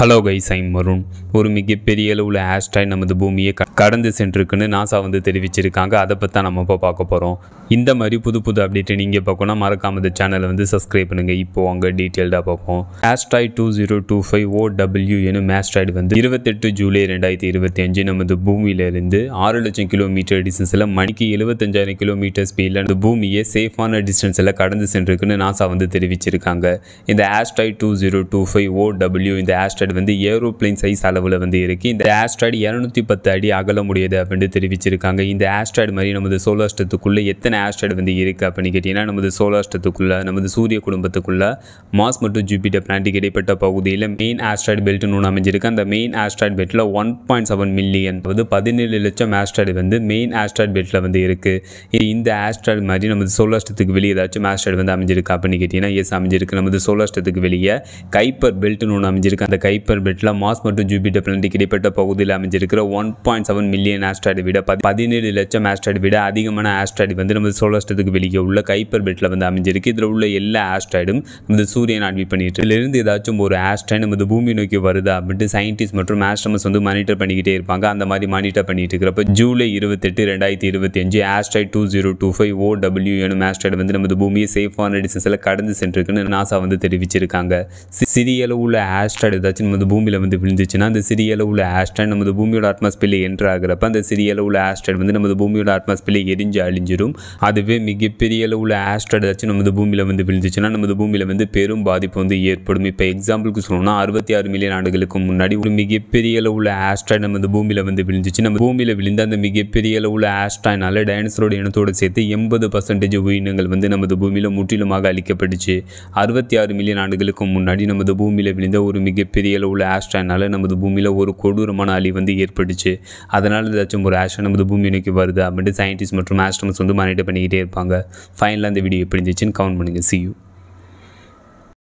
Hello guys, I'm Varun. ஒரு மிகப்பெரிய அளவில் ஆஸ்ட்ராய்டு நமது பூமியை கடந்து சென்றிருக்குன்னு நாசா தெரிவிச்சிருக்காங்க. அதை பற்றி தான் நம்ம இப்போ பார்க்க போகிறோம். இந்த மாதிரி புது அப்டேட்டை நீங்கள் பார்க்கணும் மறக்காம இந்த சேனலை சப்ஸ்கிரைப் பண்ணுங்கள். இப்போது அங்கே டீட்டெயில்டாக பார்ப்போம். ஆஸ்ட்ராய்டு 2025 OW எனும் ஆஸ்ட்ராய்டு 28 ஜூலை 2025 நமது பூமியிலிருந்து 6 லட்சம் கிலோமீட்டர் டிஸ்டன்ஸில் மணிக்கு 75,000 கிலோமீட்டர் ஸ்பீடில் அந்த பூமியை சேஃபான டிஸ்டன்ஸில் கடந்து சென்றிருக்குன்னு நாசா தெரிவிச்சிருக்காங்க. இந்த ஆஸ்ட்ராய்டு 2025 OW இந்த ஆஸ்ட்ராய்டு ஏரோப்ளைன் சைஸ் அளவில் இருக்கு. இந்த ஆஸ்ட்ராய்டு 210 அடி அகலமுடையது அப்படின்னு தெரிவிச்சிருக்காங்க. இந்த ஆஸ்ட்ராய்டு மாதிரி நமது சோலார் சிஸ்டத்துக்குள்ள எத்தனை ஆஸ்ட்ராய்டு இருக்கு அப்படின்னு கேட்டீங்கன்னா, நமது சோலார் சிஸ்டத்துக்குள்ள நமது சூரிய குடும்பத்துக்குள்ள மார்ஸ் மற்றும் ஜூபிட்டர் பிளானட்டுக்கு இடைப்பட்ட பகுதியில் மெயின் ஆஸ்ட்ராய்டு பெல்ட்னு ஒன்று அமைஞ்சிருக்கு. அந்த மெயின் ஆஸ்ட்ராய்டு பெல்ட்டில் 1.7 மில்லியன் 17 லட்சம் ஆஸ்ட்ராய்டு மெயின் ஆஸ்ட்ராய்டு பெல்ட்டில் இருக்கு. இந்த ஆஸ்ட்ராய்டு மாதிரி நமது சோலார் சிஸ்டத்துக்கு வெளியே ஏதாச்சும் ஆஸ்ட்ராய்டு அமைஞ்சிருக்கு அப்படின்னு கேட்டீங்கன்னா, எஸ் அமைஞ்சிருக்கு. நமது சோலார் சிஸ்டத்துக்கு வெளியே கைப்பர் பெல்ட்னு ஒன்று அமைஞ்சிருக்கு. அந்த கைப்பர் பெல்ட்டில் மார்ஸ் மற்றும் ஜூபிட்டர் பிளானட்டுக்கு இடைப்பட்ட பகுதியில் அமைஞ்சிருக்கிற 1.7 மில்லியன் ஆஸ்ட்ராய்டு விட 17 லட்சம் ஆஸ்ட்ராய்டு விட அதிகமான ஆஸ்ட்ராய்டு நமது சோலார் சிஸ்டத்துக்கு வெளியே உள்ள கைப்பர் பெல்ட்டில் அமைஞ்சிருக்கு. இதில் உள்ள எல்லா ஆஸ்ட்ராய்டும் நமது சூரியன் ஆர்பிட் பண்ணிட்டு இதிலிருந்து ஏதாச்சும் ஒரு ஆஸ்ட்ராய்டு நமது பூமி நோக்கி வருதா அப்படின்ட்டு சயின்டிஸ்ட் மற்றும் ஆஸ்ட்ரோனமர்ஸ் மானிட்டர் பண்ணிக்கிட்டே இருப்பாங்க. அந்த மாதிரி மானிட்டர் பண்ணிட்டு இருக்கிறப்ப ஜூலை 28, 2025 ஆஸ்ட்ராய்டு 2025 OW எனும் ஆஸ்ட்ராய்டு நமது பூமியை சேஃபான டிஸ்டன்ஸில் கடந்து சென்றிருக்குன்னு நாசா தெரிவிச்சிருக்காங்க. சிறிய அளவுள்ள ஆஸ்ட்ராய்டு ஏதாச்சும் நமது பூமியில் விழுந்துச்சுன்னா, அந்த சிறிய அளவுள்ள ஆஸ்ட்ராய்டு நமது பூமியோட அட்மாஸ்பியரில் என்டர் ஆகிறப்ப அந்த சிறிய அளவுள்ள ஆஸ்ட்ராய்டு நமது பூமியோட அட்மாஸ்பியரில் எரிஞ்சு அழிஞ்சிடும். அதுவே மிகப்பெரிய அளவுள்ள ஆஸ்ட்ராய்டு ஏதாச்சும் நமது பூமியில் விழுந்துச்சுன்னா நமது பூமியில் பெரும் பாதிப்பு ஏற்படும். இப்போ எக்ஸாம்பிளுக்கு சொல்லணும்னா 66 மில்லியன் ஆண்டுகளுக்கு முன்னாடி ஒரு மிகப்பெரிய அளவுள்ள ஆஸ்ட்ராய்டு நமது பூமியில் விழுந்துச்சு. நம்ம பூமியில் விழுந்த அந்த மிகப்பெரிய அளவுள்ள ஆஸ்ட்ராய்டுனால டைனோசரோட இனத்தோடு சேர்த்து 80% உயிரினங்கள் நமது பூமியில் முற்றிலுமாக அழிக்கப்பட்டுச்சு. 66 மில்லியன் ஆண்டுகளுக்கு முன்னாடி நமது பூமியில் விழுந்த ஒரு மிகப்பெரிய அளவுள்ள ஆஸ்ட்ராய்டுனால நமது பூமியில் ஒரு கொடூரமான அழி ஏற்பட்டுச்சு. அதனால் ஏதாச்சும் ஒரு ஆஸ்ட்ராய்டு நமது பூமி நோக்கி வருது அப்படின்ட்டு சயின்டிஸ்ட் மற்றும் ஆஸ்ட்ரோனமர்ஸ் மானிட்டர் பண்ணிக்கிட்டே இருப்பாங்க. ஃபைனலாக இந்த வீடியோ எப்படி இருந்துச்சுன்னு கமெண்ட் பண்ணுங்கள். See you.